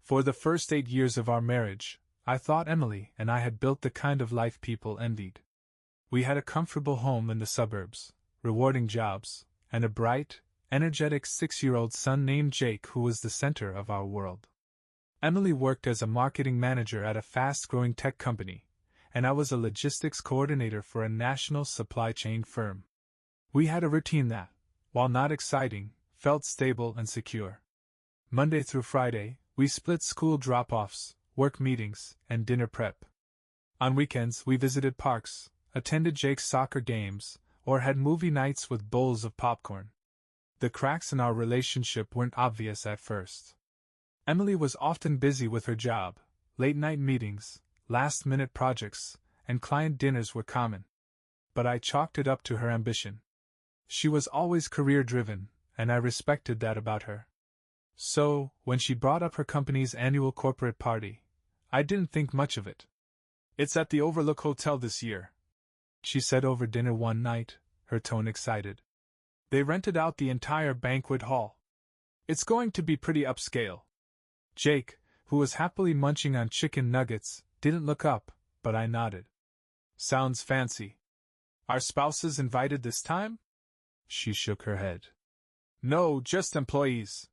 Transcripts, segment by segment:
For the first 8 years of our marriage, I thought Emily and I had built the kind of life people envied. We had a comfortable home in the suburbs, rewarding jobs, and a bright, energetic 6-year-old son named Jake who was the center of our world. Emily worked as a marketing manager at a fast-growing tech company, and I was a logistics coordinator for a national supply chain firm. We had a routine that, while not exciting, felt stable and secure. Monday through Friday, we split school drop-offs, work meetings, and dinner prep. On weekends, we visited parks, attended Jake's soccer games, or had movie nights with bowls of popcorn. The cracks in our relationship weren't obvious at first. Emily was often busy with her job, late-night meetings, last-minute projects, and client dinners were common. But I chalked it up to her ambition. She was always career-driven, and I respected that about her. So, when she brought up her company's annual corporate party, I didn't think much of it. "It's at the Overlook Hotel this year," she said over dinner one night, her tone excited. "They rented out the entire banquet hall. It's going to be pretty upscale." Jake, who was happily munching on chicken nuggets, didn't look up, but I nodded. "Sounds fancy. Are spouses invited this time?" She shook her head. "No, just employees.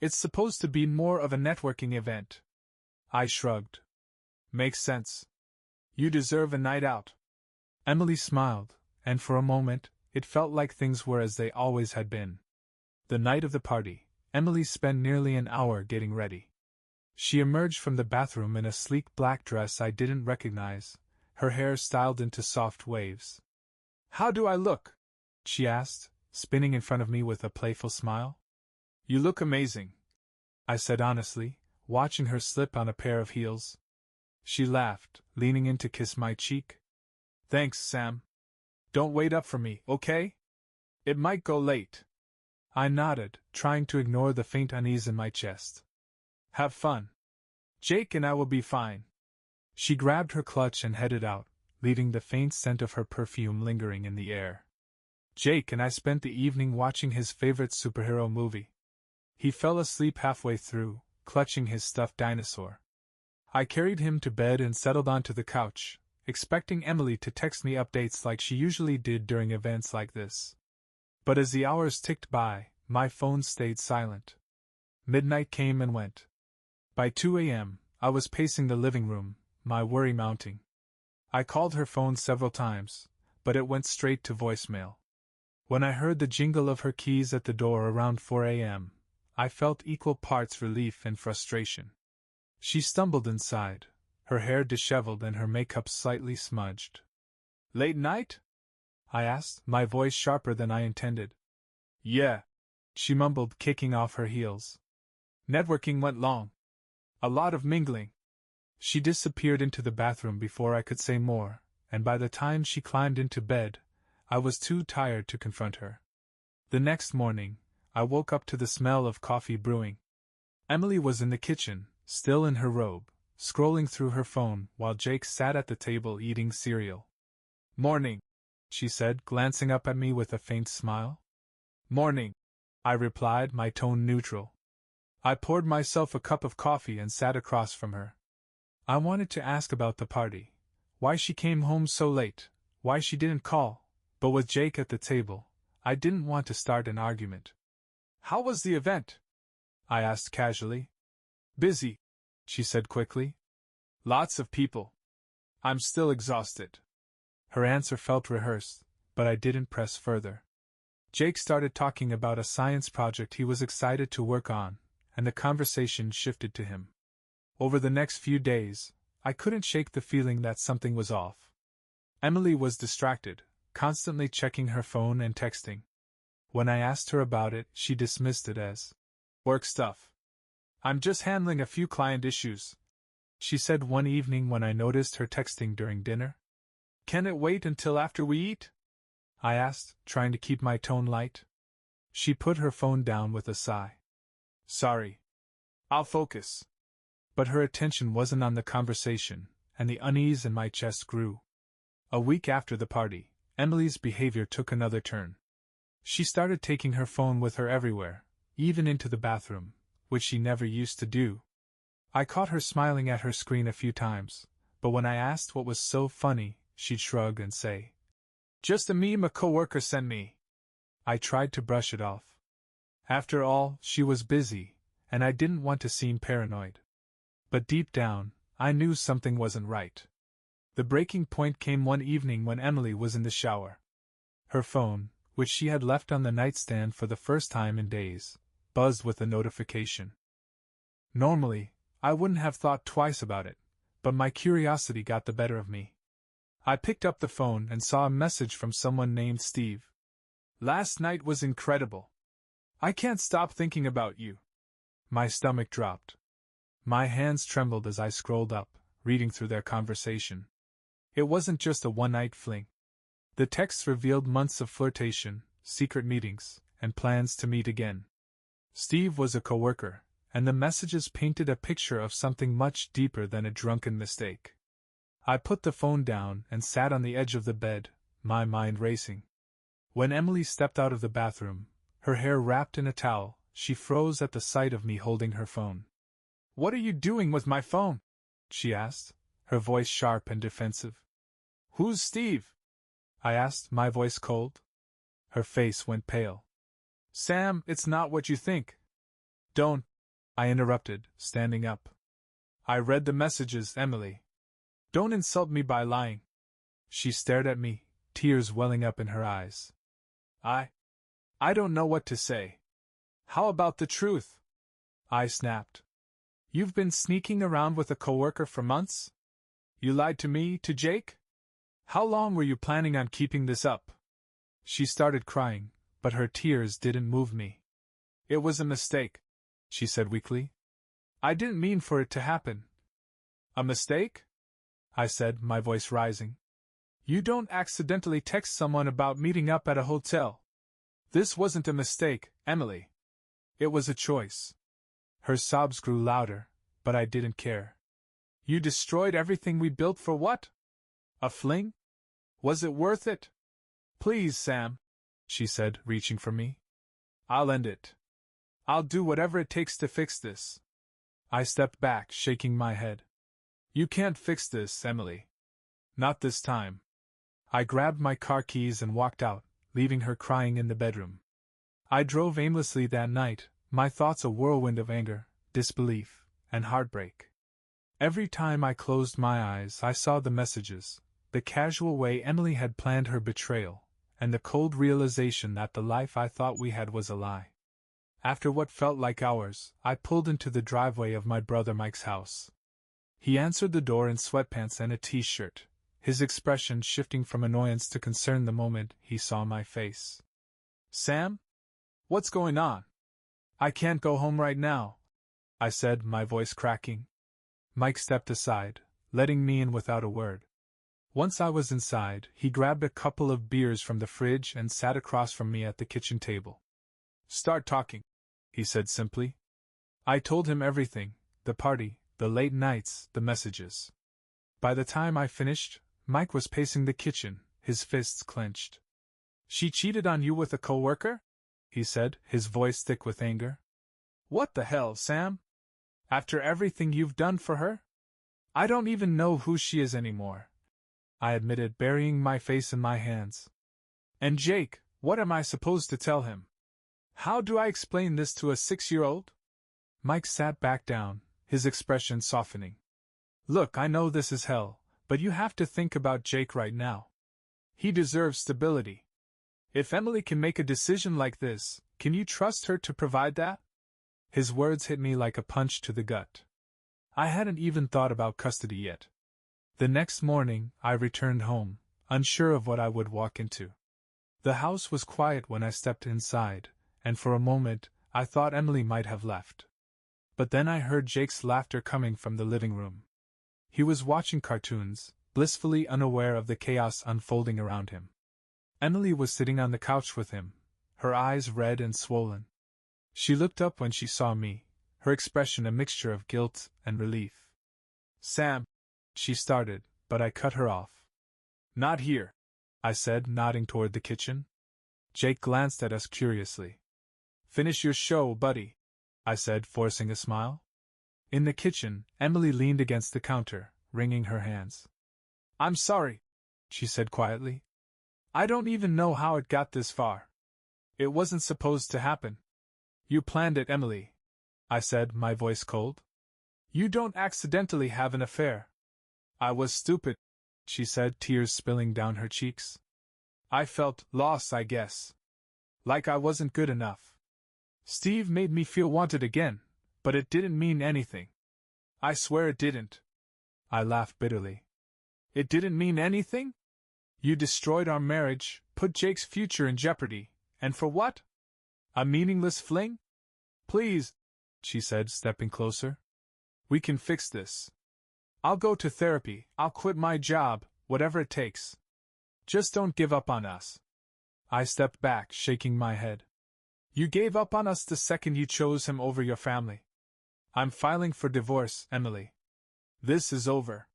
It's supposed to be more of a networking event." I shrugged. "Makes sense. You deserve a night out." Emily smiled, and for a moment, it felt like things were as they always had been. The night of the party, Emily spent nearly an hour getting ready. She emerged from the bathroom in a sleek black dress I didn't recognize, her hair styled into soft waves. "How do I look?" she asked, spinning in front of me with a playful smile. "You look amazing," I said honestly, watching her slip on a pair of heels. She laughed, leaning in to kiss my cheek. "Thanks, Sam. Don't wait up for me, okay? It might go late." I nodded, trying to ignore the faint unease in my chest. "Have fun. Jake and I will be fine." She grabbed her clutch and headed out, leaving the faint scent of her perfume lingering in the air. Jake and I spent the evening watching his favorite superhero movie. He fell asleep halfway through, clutching his stuffed dinosaur. I carried him to bed and settled onto the couch, expecting Emily to text me updates like she usually did during events like this. But as the hours ticked by, my phone stayed silent. Midnight came and went. By 2 a.m., I was pacing the living room, my worry mounting. I called her phone several times, but it went straight to voicemail. When I heard the jingle of her keys at the door around 4 a.m., I felt equal parts relief and frustration. She stumbled inside, her hair disheveled and her makeup slightly smudged. "Late night?" I asked, my voice sharper than I intended. "Yeah," she mumbled, kicking off her heels. "Networking went long. A lot of mingling." She disappeared into the bathroom before I could say more, and by the time she climbed into bed, I was too tired to confront her. The next morning, I woke up to the smell of coffee brewing. Emily was in the kitchen, still in her robe, scrolling through her phone while Jake sat at the table eating cereal. "Morning," she said, glancing up at me with a faint smile. "Morning," I replied, my tone neutral. I poured myself a cup of coffee and sat across from her. I wanted to ask about the party, why she came home so late, why she didn't call, but with Jake at the table, I didn't want to start an argument. "How was the event?" I asked casually. "Busy," she said quickly. "Lots of people. I'm still exhausted." Her answer felt rehearsed, but I didn't press further. Jake started talking about a science project he was excited to work on, and the conversation shifted to him. Over the next few days, I couldn't shake the feeling that something was off. Emily was distracted, constantly checking her phone and texting. When I asked her about it, she dismissed it as work stuff. "I'm just handling a few client issues," she said one evening when I noticed her texting during dinner. "Can it wait until after we eat?" I asked, trying to keep my tone light. She put her phone down with a sigh. "Sorry. I'll focus." But her attention wasn't on the conversation, and the unease in my chest grew. A week after the party, Emily's behavior took another turn. She started taking her phone with her everywhere, even into the bathroom, which she never used to do. I caught her smiling at her screen a few times, but when I asked what was so funny, she'd shrug and say, "Just a meme a coworker sent me." I tried to brush it off. After all, she was busy, and I didn't want to seem paranoid. But deep down, I knew something wasn't right. The breaking point came one evening when Emily was in the shower. Her phone, which she had left on the nightstand for the first time in days, buzzed with a notification. Normally, I wouldn't have thought twice about it, but my curiosity got the better of me. I picked up the phone and saw a message from someone named Steve. "Last night was incredible. I can't stop thinking about you." My stomach dropped. My hands trembled as I scrolled up, reading through their conversation. It wasn't just a one-night fling. The texts revealed months of flirtation, secret meetings, and plans to meet again. Steve was a coworker, and the messages painted a picture of something much deeper than a drunken mistake. I put the phone down and sat on the edge of the bed, my mind racing. When Emily stepped out of the bathroom, her hair wrapped in a towel, she froze at the sight of me holding her phone. "What are you doing with my phone?" she asked, her voice sharp and defensive. "Who's Steve?" I asked, my voice cold. Her face went pale. "Sam, it's not what you think." "Don't," I interrupted, standing up. "I read the messages, Emily. Don't insult me by lying." She stared at me, tears welling up in her eyes. I don't know what to say. How about the truth?" I snapped. "You've been sneaking around with a coworker for months? You lied to me, to Jake? How long were you planning on keeping this up?" She started crying, but her tears didn't move me. "It was a mistake," she said weakly. "I didn't mean for it to happen." "A mistake?" I said, my voice rising. "You don't accidentally text someone about meeting up at a hotel. This wasn't a mistake, Emily. It was a choice." Her sobs grew louder, but I didn't care. "You destroyed everything we built for what? A fling? Was it worth it?" "Please, Sam," she said, reaching for me. "I'll end it. I'll do whatever it takes to fix this." I stepped back, shaking my head. "You can't fix this, Emily. Not this time." I grabbed my car keys and walked out, leaving her crying in the bedroom. I drove aimlessly that night, my thoughts a whirlwind of anger, disbelief, and heartbreak. Every time I closed my eyes, I saw the messages, the casual way Emily had planned her betrayal, and the cold realization that the life I thought we had was a lie. After what felt like hours, I pulled into the driveway of my brother Mike's house. He answered the door in sweatpants and a t-shirt, his expression shifting from annoyance to concern the moment he saw my face. "Sam? What's going on?" "I can't go home right now," I said, my voice cracking. Mike stepped aside, letting me in without a word. Once I was inside, he grabbed a couple of beers from the fridge and sat across from me at the kitchen table. "Start talking," he said simply. I told him everything, the party, the late nights, the messages. By the time I finished, Mike was pacing the kitchen, his fists clenched. "She cheated on you with a coworker?" he said, his voice thick with anger. "What the hell, Sam? After everything you've done for her? I don't even know who she is anymore," I admitted, burying my face in my hands. "And Jake, what am I supposed to tell him? How do I explain this to a 6-year-old? Mike sat back down, his expression softening. "Look, I know this is hell, but you have to think about Jake right now. He deserves stability. If Emily can make a decision like this, can you trust her to provide that?" His words hit me like a punch to the gut. I hadn't even thought about custody yet. The next morning, I returned home, unsure of what I would walk into. The house was quiet when I stepped inside, and for a moment, I thought Emily might have left. But then I heard Jake's laughter coming from the living room. He was watching cartoons, blissfully unaware of the chaos unfolding around him. Emily was sitting on the couch with him, her eyes red and swollen. She looked up when she saw me, her expression a mixture of guilt and relief. "Sam," she started, but I cut her off. "Not here," I said, nodding toward the kitchen. Jake glanced at us curiously. "Finish your show, buddy," I said, forcing a smile. In the kitchen, Emily leaned against the counter, wringing her hands. "I'm sorry," she said quietly. "I don't even know how it got this far. It wasn't supposed to happen." "You planned it, Emily," I said, my voice cold. "You don't accidentally have an affair." "I was stupid," she said, tears spilling down her cheeks. "I felt lost, I guess. Like I wasn't good enough. Steve made me feel wanted again, but it didn't mean anything. I swear it didn't." I laughed bitterly. "It didn't mean anything? You destroyed our marriage, put Jake's future in jeopardy, and for what? A meaningless fling? Please," she said, stepping closer. "We can fix this. I'll go to therapy, I'll quit my job, whatever it takes. Just don't give up on us." I stepped back, shaking my head. "You gave up on us the second you chose him over your family. I'm filing for divorce, Emily. This is over."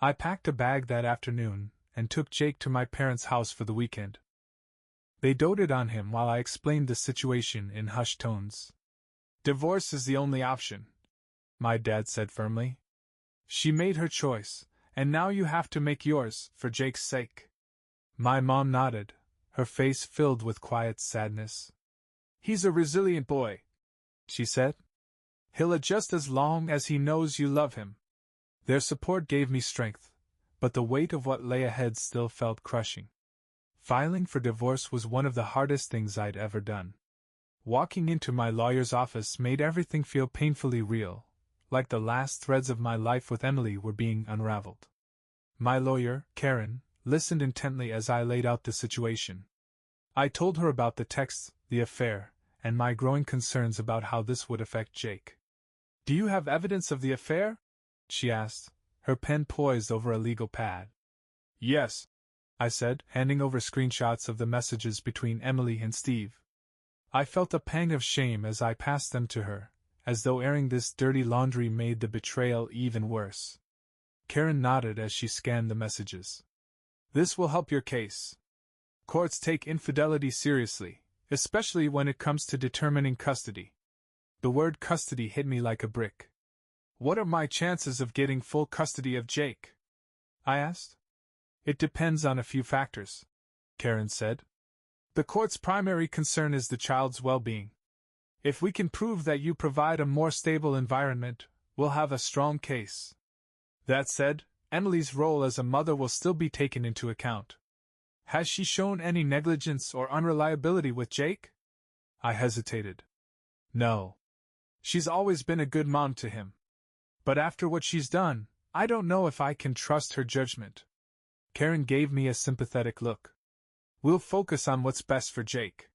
I packed a bag that afternoon and took Jake to my parents' house for the weekend. They doted on him while I explained the situation in hushed tones. "Divorce is the only option," my dad said firmly. "She made her choice, and now you have to make yours, for Jake's sake." My mom nodded, her face filled with quiet sadness. "He's a resilient boy," she said. "He'll adjust as long as he knows you love him." Their support gave me strength, but the weight of what lay ahead still felt crushing. Filing for divorce was one of the hardest things I'd ever done. Walking into my lawyer's office made everything feel painfully real, like the last threads of my life with Emily were being unraveled. My lawyer, Karen, listened intently as I laid out the situation. I told her about the texts, the affair, and my growing concerns about how this would affect Jake. "Do you have evidence of the affair?" she asked, her pen poised over a legal pad. "Yes," I said, handing over screenshots of the messages between Emily and Steve. I felt a pang of shame as I passed them to her, as though airing this dirty laundry made the betrayal even worse. Karen nodded as she scanned the messages. "This will help your case. Courts take infidelity seriously, especially when it comes to determining custody." The word custody hit me like a brick. "What are my chances of getting full custody of Jake?" I asked. "It depends on a few factors," Karen said. "The court's primary concern is the child's well-being. If we can prove that you provide a more stable environment, we'll have a strong case. That said, Emily's role as a mother will still be taken into account. Has she shown any negligence or unreliability with Jake?" I hesitated. "No. She's always been a good mom to him. But after what she's done, I don't know if I can trust her judgment." Karen gave me a sympathetic look. "We'll focus on what's best for Jake.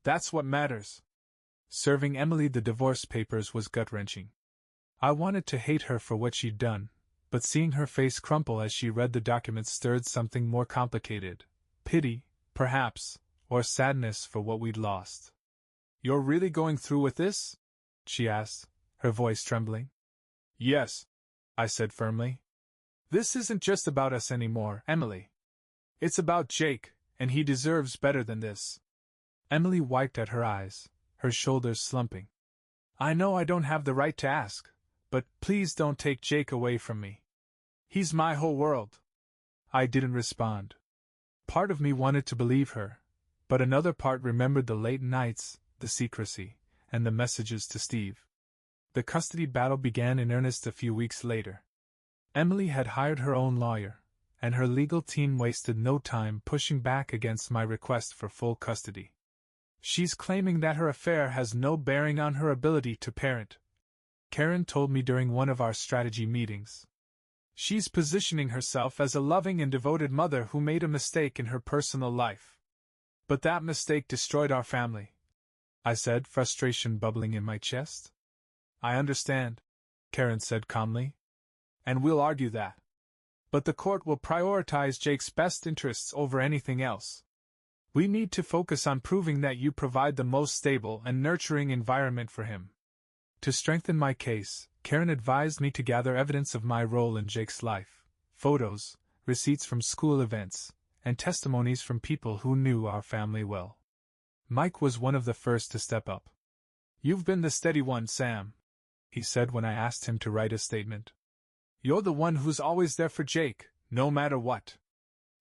That's what matters." Serving Emily the divorce papers was gut-wrenching. I wanted to hate her for what she'd done, but seeing her face crumple as she read the documents stirred something more complicated. Pity, perhaps, or sadness for what we'd lost. "You're really going through with this?" she asked, her voice trembling. "Yes," I said firmly. "This isn't just about us anymore, Emily. It's about Jake, and he deserves better than this." Emily wiped at her eyes, her shoulders slumping. "I know I don't have the right to ask, but please don't take Jake away from me. He's my whole world." I didn't respond. Part of me wanted to believe her, but another part remembered the late nights, the secrecy, and the messages to Steve. The custody battle began in earnest a few weeks later. Emily had hired her own lawyer, and her legal team wasted no time pushing back against my request for full custody. "She's claiming that her affair has no bearing on her ability to parent," Karen told me during one of our strategy meetings. "She's positioning herself as a loving and devoted mother who made a mistake in her personal life. But that mistake destroyed our family," I said, frustration bubbling in my chest. "I understand," Karen said calmly. "And we'll argue that. But the court will prioritize Jake's best interests over anything else. We need to focus on proving that you provide the most stable and nurturing environment for him." To strengthen my case, Karen advised me to gather evidence of my role in Jake's life: photos, receipts from school events, and testimonies from people who knew our family well. Mike was one of the first to step up. "You've been the steady one, Sam," he said when I asked him to write a statement. "You're the one who's always there for Jake, no matter what."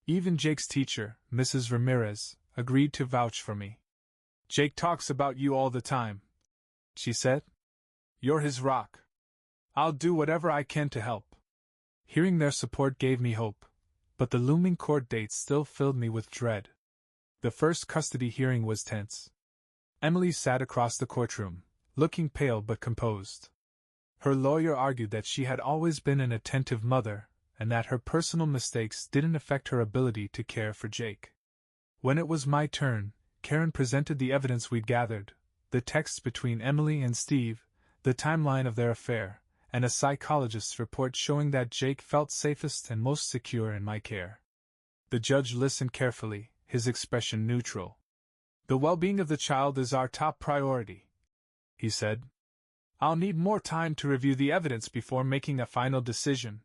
Even Jake's teacher, Mrs. Ramirez, agreed to vouch for me. "Jake talks about you all the time," she said. "You're his rock. I'll do whatever I can to help." Hearing their support gave me hope, but the looming court date still filled me with dread. The first custody hearing was tense. Emily sat across the courtroom, looking pale but composed. Her lawyer argued that she had always been an attentive mother, and that her personal mistakes didn't affect her ability to care for Jake. When it was my turn, Karen presented the evidence we'd gathered, the texts between Emily and Steve, the timeline of their affair, and a psychologist's report showing that Jake felt safest and most secure in my care. The judge listened carefully, his expression neutral. "The well-being of the child is our top priority," he said. "I'll need more time to review the evidence before making a final decision."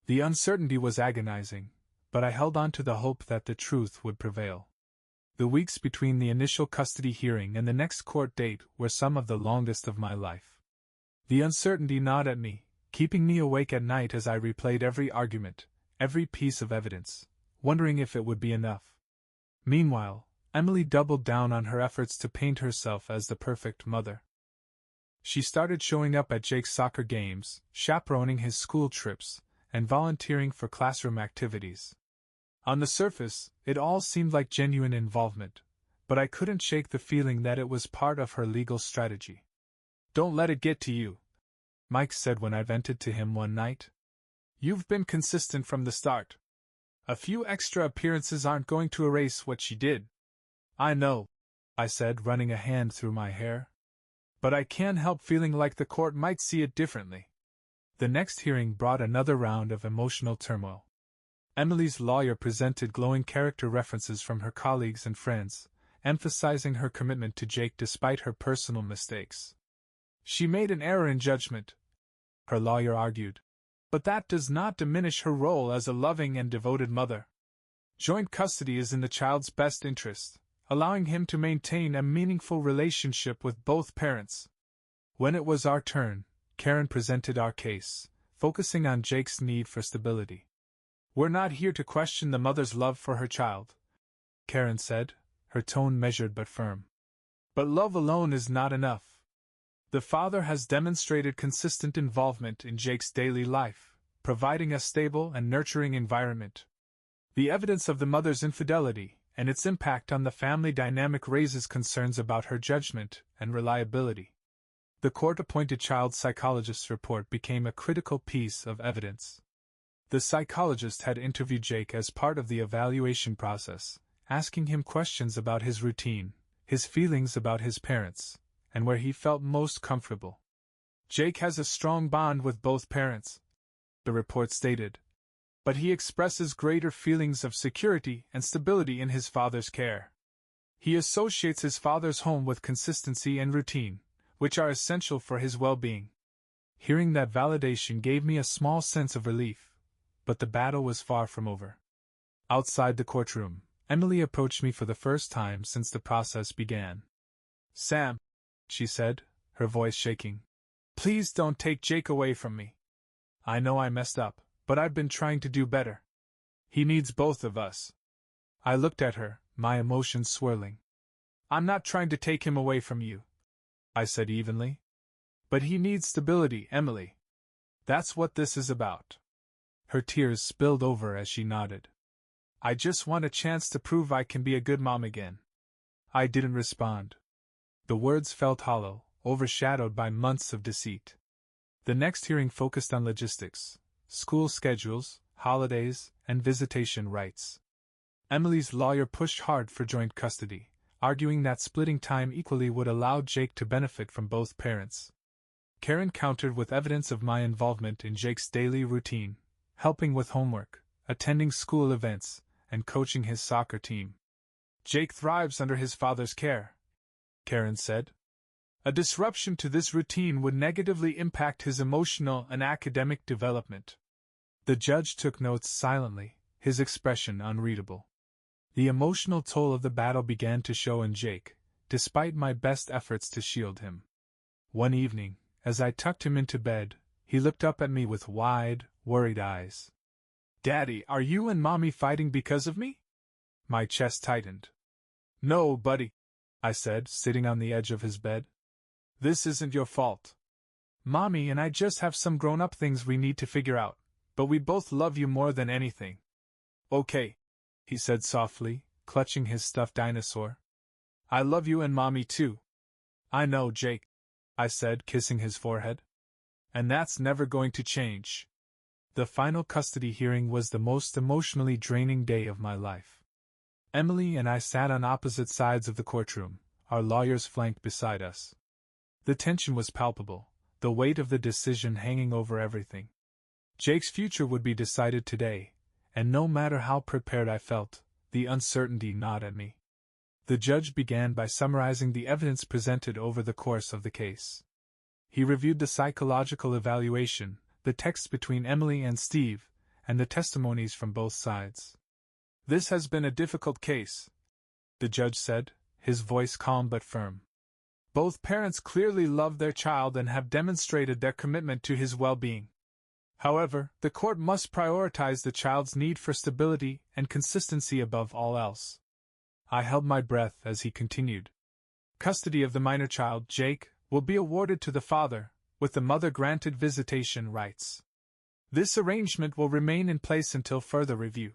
The uncertainty was agonizing, but I held on to the hope that the truth would prevail. The weeks between the initial custody hearing and the next court date were some of the longest of my life. The uncertainty gnawed at me, keeping me awake at night as I replayed every argument, every piece of evidence, wondering if it would be enough. Meanwhile, Emily doubled down on her efforts to paint herself as the perfect mother. She started showing up at Jake's soccer games, chaperoning his school trips, and volunteering for classroom activities. On the surface, it all seemed like genuine involvement, but I couldn't shake the feeling that it was part of her legal strategy. "Don't let it get to you," Mike said when I vented to him one night. "You've been consistent from the start. A few extra appearances aren't going to erase what she did." "I know," I said, running a hand through my hair. "But I can't help feeling like the court might see it differently." The next hearing brought another round of emotional turmoil. Emily's lawyer presented glowing character references from her colleagues and friends, emphasizing her commitment to Jake despite her personal mistakes. "She made an error in judgment," her lawyer argued, "but that does not diminish her role as a loving and devoted mother. Joint custody is in the child's best interest, allowing him to maintain a meaningful relationship with both parents." When it was our turn, Karen presented our case, focusing on Jake's need for stability. "We're not here to question the mother's love for her child," Karen said, her tone measured but firm. "But love alone is not enough. The father has demonstrated consistent involvement in Jake's daily life, providing a stable and nurturing environment. The evidence of the mother's infidelity and its impact on the family dynamic raises concerns about her judgment and reliability." The court-appointed child psychologist's report became a critical piece of evidence. The psychologist had interviewed Jake as part of the evaluation process, asking him questions about his routine, his feelings about his parents, and where he felt most comfortable. "Jake has a strong bond with both parents," the report stated, "but he expresses greater feelings of security and stability in his father's care. He associates his father's home with consistency and routine, which are essential for his well-being." Hearing that validation gave me a small sense of relief, but the battle was far from over. Outside the courtroom, Emily approached me for the first time since the process began. "Sam," she said, her voice shaking, "please don't take Jake away from me. I know I messed up, but I've been trying to do better. He needs both of us." I looked at her, my emotions swirling. "I'm not trying to take him away from you," I said evenly. "But he needs stability, Emily. That's what this is about." Her tears spilled over as she nodded. "I just want a chance to prove I can be a good mom again." I didn't respond. The words felt hollow, overshadowed by months of deceit. The next hearing focused on logistics, school schedules, holidays, and visitation rights. Emily's lawyer pushed hard for joint custody, arguing that splitting time equally would allow Jake to benefit from both parents. Karen countered with evidence of my involvement in Jake's daily routine, helping with homework, attending school events, and coaching his soccer team. "Jake thrives under his father's care," Karen said. "A disruption to this routine would negatively impact his emotional and academic development." The judge took notes silently, his expression unreadable. The emotional toll of the battle began to show in Jake, despite my best efforts to shield him. One evening, as I tucked him into bed, he looked up at me with wide, worried eyes. "Daddy, are you and Mommy fighting because of me?" My chest tightened. "No, buddy," I said, sitting on the edge of his bed. "This isn't your fault. Mommy and I just have some grown-up things we need to figure out, but we both love you more than anything." "Okay," he said softly, clutching his stuffed dinosaur. "I love you and Mommy too." "I know, Jake," I said, kissing his forehead. "And that's never going to change." The final custody hearing was the most emotionally draining day of my life. Emily and I sat on opposite sides of the courtroom, our lawyers flanked beside us. The tension was palpable, the weight of the decision hanging over everything. Jake's future would be decided today, and no matter how prepared I felt, the uncertainty gnawed at me. The judge began by summarizing the evidence presented over the course of the case. He reviewed the psychological evaluation, the text between Emily and Steve, and the testimonies from both sides. "This has been a difficult case," the judge said, his voice calm but firm. "Both parents clearly love their child and have demonstrated their commitment to his well-being. However, the court must prioritize the child's need for stability and consistency above all else." I held my breath as he continued. "Custody of the minor child, Jake, will be awarded to the father, with the mother granted visitation rights. This arrangement will remain in place until further review."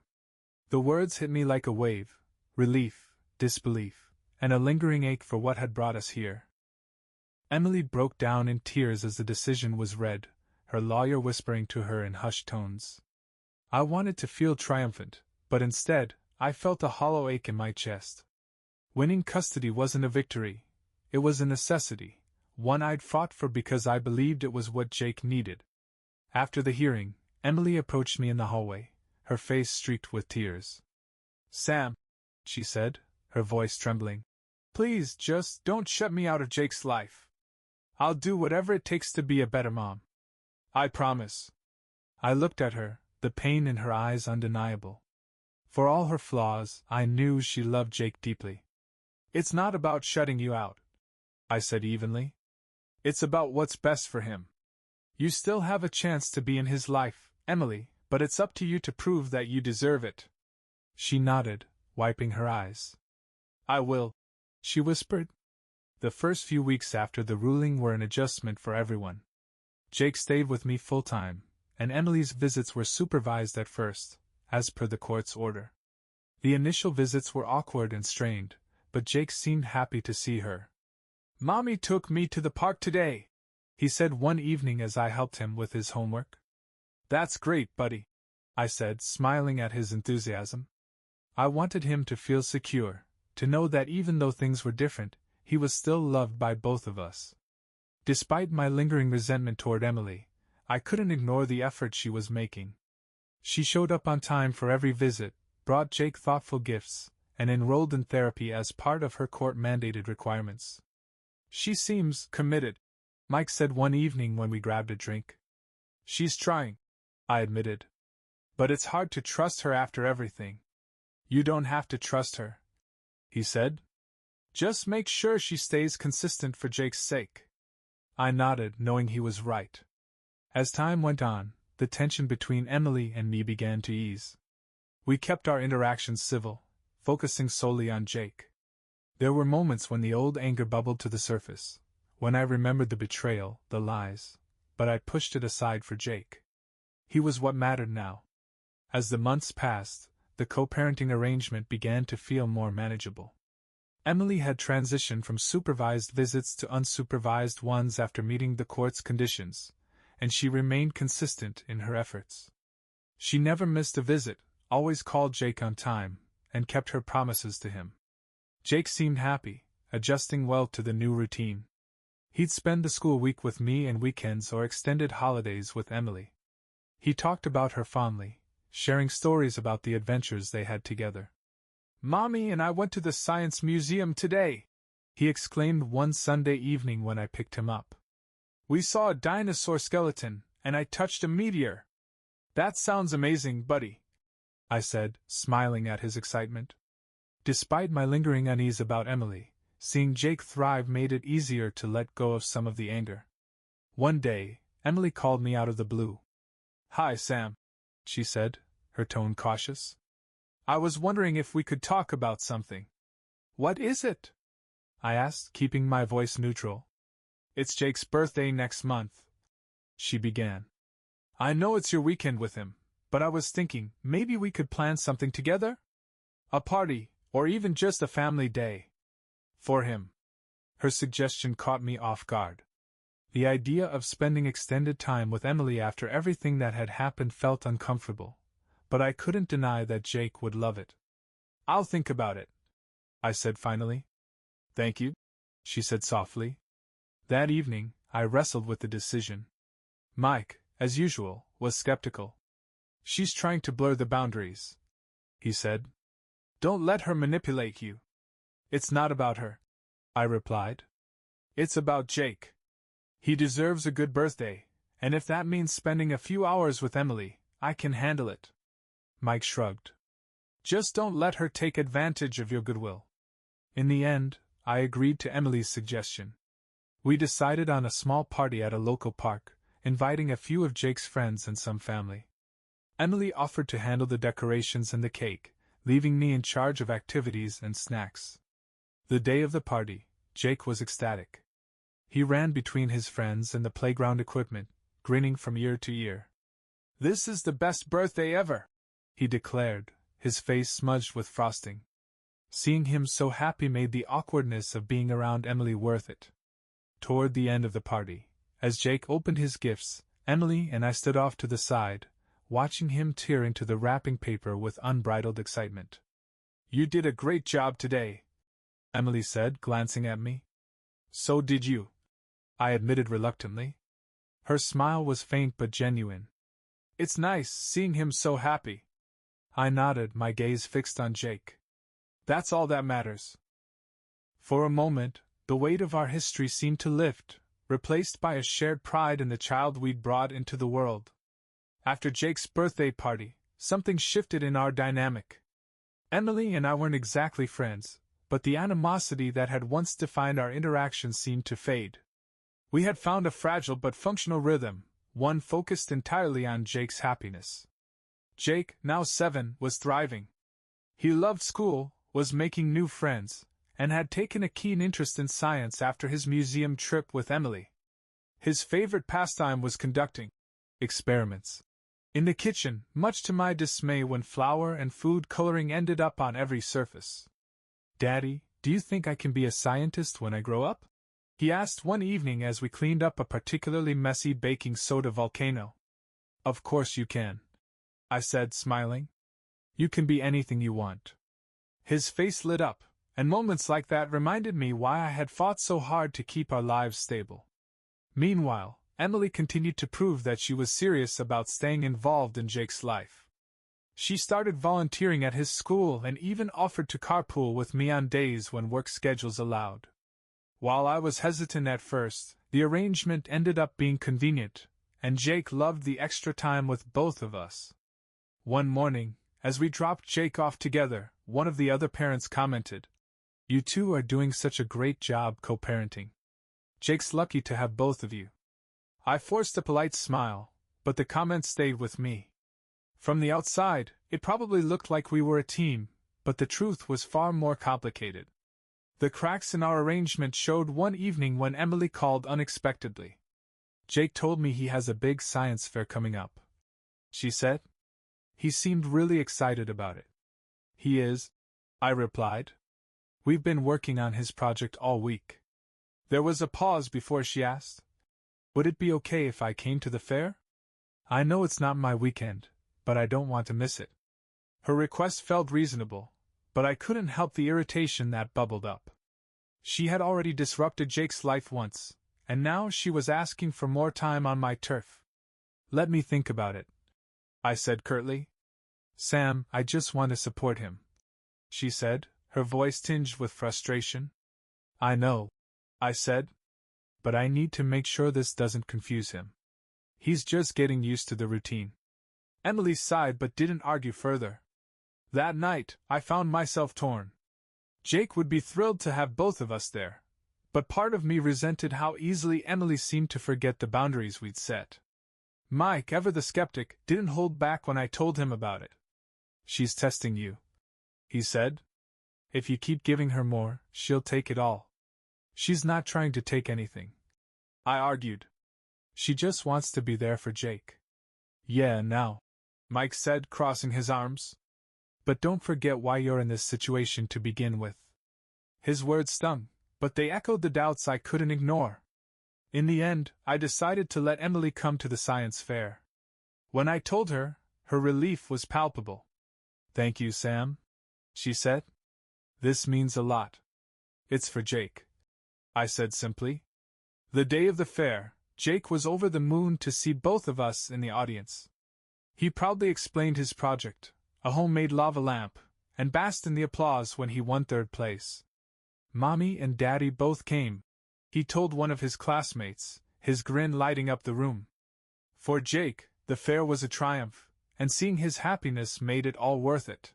The words hit me like a wave: relief, disbelief, and a lingering ache for what had brought us here. Emily broke down in tears as the decision was read, her lawyer whispering to her in hushed tones. I wanted to feel triumphant, but instead, I felt a hollow ache in my chest. Winning custody wasn't a victory, it was a necessity, one I'd fought for because I believed it was what Jake needed. After the hearing, Emily approached me in the hallway, her face streaked with tears. "Sam," she said, her voice trembling, "please just don't shut me out of Jake's life. I'll do whatever it takes to be a better mom. I promise." I looked at her, the pain in her eyes undeniable. For all her flaws, I knew she loved Jake deeply. "It's not about shutting you out," I said evenly. "It's about what's best for him. You still have a chance to be in his life, Emily, but it's up to you to prove that you deserve it." She nodded, wiping her eyes. "I will," she whispered. The first few weeks after the ruling were an adjustment for everyone. Jake stayed with me full-time, and Emily's visits were supervised at first, as per the court's order. The initial visits were awkward and strained, but Jake seemed happy to see her. "Mommy took me to the park today," he said one evening as I helped him with his homework. "That's great, buddy," I said, smiling at his enthusiasm. I wanted him to feel secure, to know that even though things were different, he was still loved by both of us. Despite my lingering resentment toward Emily, I couldn't ignore the effort she was making. She showed up on time for every visit, brought Jake thoughtful gifts, and enrolled in therapy as part of her court-mandated requirements. "She seems committed," Mike said one evening when we grabbed a drink. "She's trying," I admitted. "But it's hard to trust her after everything." "You don't have to trust her," he said. "Just make sure she stays consistent for Jake's sake." I nodded, knowing he was right. As time went on, the tension between Emily and me began to ease. We kept our interactions civil, focusing solely on Jake. There were moments when the old anger bubbled to the surface, when I remembered the betrayal, the lies, but I pushed it aside for Jake. He was what mattered now. As the months passed, the co-parenting arrangement began to feel more manageable. Emily had transitioned from supervised visits to unsupervised ones after meeting the court's conditions, and she remained consistent in her efforts. She never missed a visit, always called Jake on time, and kept her promises to him. Jake seemed happy, adjusting well to the new routine. He'd spend the school week with me and weekends or extended holidays with Emily. He talked about her fondly, sharing stories about the adventures they had together. "Mommy and I went to the Science Museum today," he exclaimed one Sunday evening when I picked him up. "We saw a dinosaur skeleton, and I touched a meteor." "That sounds amazing, buddy," I said, smiling at his excitement. Despite my lingering unease about Emily, seeing Jake thrive made it easier to let go of some of the anger. One day, Emily called me out of the blue. "Hi, Sam," she said, her tone cautious. "I was wondering if we could talk about something." "What is it?" I asked, keeping my voice neutral. "It's Jake's birthday next month," she began. "I know it's your weekend with him, but I was thinking maybe we could plan something together? A party, or even just a family day. For him." Her suggestion caught me off guard. The idea of spending extended time with Emily after everything that had happened felt uncomfortable, but I couldn't deny that Jake would love it. "I'll think about it," I said finally. "Thank you," she said softly. That evening, I wrestled with the decision. Mike, as usual, was skeptical. "She's trying to blur the boundaries," he said. "Don't let her manipulate you." "It's not about her," I replied. "It's about Jake. He deserves a good birthday, and if that means spending a few hours with Emily, I can handle it." Mike shrugged. "Just don't let her take advantage of your goodwill." In the end, I agreed to Emily's suggestion. We decided on a small party at a local park, inviting a few of Jake's friends and some family. Emily offered to handle the decorations and the cake, leaving me in charge of activities and snacks. The day of the party, Jake was ecstatic. He ran between his friends and the playground equipment, grinning from ear to ear. "This is the best birthday ever," he declared, his face smudged with frosting. Seeing him so happy made the awkwardness of being around Emily worth it. Toward the end of the party, as Jake opened his gifts, Emily and I stood off to the side, watching him tear into the wrapping paper with unbridled excitement. "You did a great job today," Emily said, glancing at me. "So did you," I admitted reluctantly. Her smile was faint but genuine. "It's nice seeing him so happy." I nodded, my gaze fixed on Jake. "That's all that matters." For a moment, the weight of our history seemed to lift, replaced by a shared pride in the child we'd brought into the world. After Jake's birthday party, something shifted in our dynamic. Emily and I weren't exactly friends, but the animosity that had once defined our interactions seemed to fade. We had found a fragile but functional rhythm, one focused entirely on Jake's happiness. Jake, now 7, was thriving. He loved school, was making new friends, and had taken a keen interest in science after his museum trip with Emily. His favorite pastime was conducting experiments in the kitchen, much to my dismay when flour and food coloring ended up on every surface. "Daddy, do you think I can be a scientist when I grow up?" he asked one evening as we cleaned up a particularly messy baking soda volcano. "Of course you can," I said, smiling. "You can be anything you want." His face lit up, and moments like that reminded me why I had fought so hard to keep our lives stable. Meanwhile, Emily continued to prove that she was serious about staying involved in Jake's life. She started volunteering at his school and even offered to carpool with me on days when work schedules allowed. While I was hesitant at first, the arrangement ended up being convenient, and Jake loved the extra time with both of us. One morning, as we dropped Jake off together, one of the other parents commented, "You two are doing such a great job co-parenting. Jake's lucky to have both of you." I forced a polite smile, but the comment stayed with me. From the outside, it probably looked like we were a team, but the truth was far more complicated. The cracks in our arrangement showed one evening when Emily called unexpectedly. "Jake told me he has a big science fair coming up," she said. "He seemed really excited about it." "He is," I replied. "We've been working on his project all week." There was a pause before she asked, "Would it be okay if I came to the fair? I know it's not my weekend, but I don't want to miss it." Her request felt reasonable, but I couldn't help the irritation that bubbled up. She had already disrupted Jake's life once, and now she was asking for more time on my turf. "Let me think about it," I said curtly. "Sam, I just want to support him," she said, her voice tinged with frustration. "I know," I said, "but I need to make sure this doesn't confuse him. He's just getting used to the routine." Emily sighed but didn't argue further. That night, I found myself torn. Jake would be thrilled to have both of us there, but part of me resented how easily Emily seemed to forget the boundaries we'd set. Mike, ever the skeptic, didn't hold back when I told him about it. "She's testing you," he said. "If you keep giving her more, she'll take it all." "She's not trying to take anything," I argued. "She just wants to be there for Jake." "Yeah, now," Mike said, crossing his arms. "But don't forget why you're in this situation to begin with." His words stung, but they echoed the doubts I couldn't ignore. In the end, I decided to let Emily come to the science fair. When I told her, her relief was palpable. "Thank you, Sam," she said. "This means a lot." "It's for Jake," I said simply. The day of the fair, Jake was over the moon to see both of us in the audience. He proudly explained his project, a homemade lava lamp, and basked in the applause when he won third place. Mommy and Daddy both came, he told one of his classmates, his grin lighting up the room. For Jake, the fair was a triumph, and seeing his happiness made it all worth it.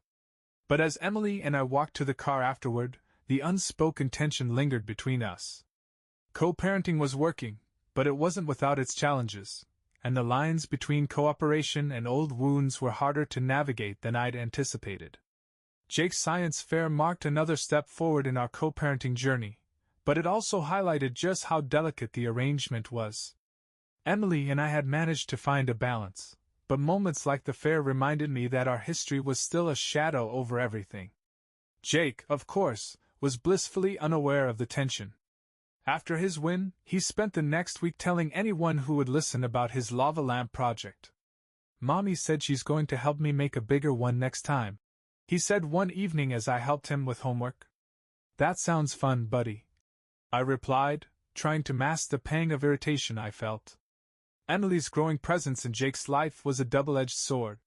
But as Emily and I walked to the car afterward, the unspoken tension lingered between us. Co-parenting was working, but it wasn't without its challenges, and the lines between cooperation and old wounds were harder to navigate than I'd anticipated. Jake's science fair marked another step forward in our co-parenting journey, but it also highlighted just how delicate the arrangement was. Emily and I had managed to find a balance, but moments like the fair reminded me that our history was still a shadow over everything. Jake, of course, was blissfully unaware of the tension. After his win, he spent the next week telling anyone who would listen about his lava lamp project. "Mommy said she's going to help me make a bigger one next time," he said one evening as I helped him with homework. "That sounds fun, buddy," I replied, trying to mask the pang of irritation I felt. Emily's growing presence in Jake's life was a double-edged sword.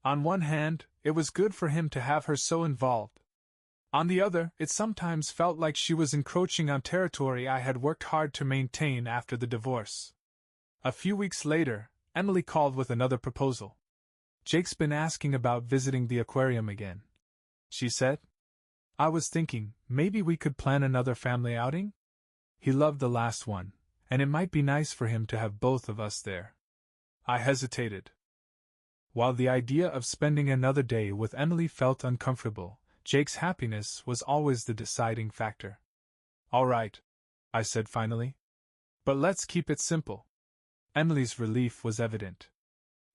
On one hand, it was good for him to have her so involved. On the other, it sometimes felt like she was encroaching on territory I had worked hard to maintain after the divorce. A few weeks later, Emily called with another proposal. "Jake's been asking about visiting the aquarium again," she said. "I was thinking, maybe we could plan another family outing? He loved the last one, and it might be nice for him to have both of us there." I hesitated. While the idea of spending another day with Emily felt uncomfortable, Jake's happiness was always the deciding factor. "All right," I said finally. "But let's keep it simple." Emily's relief was evident.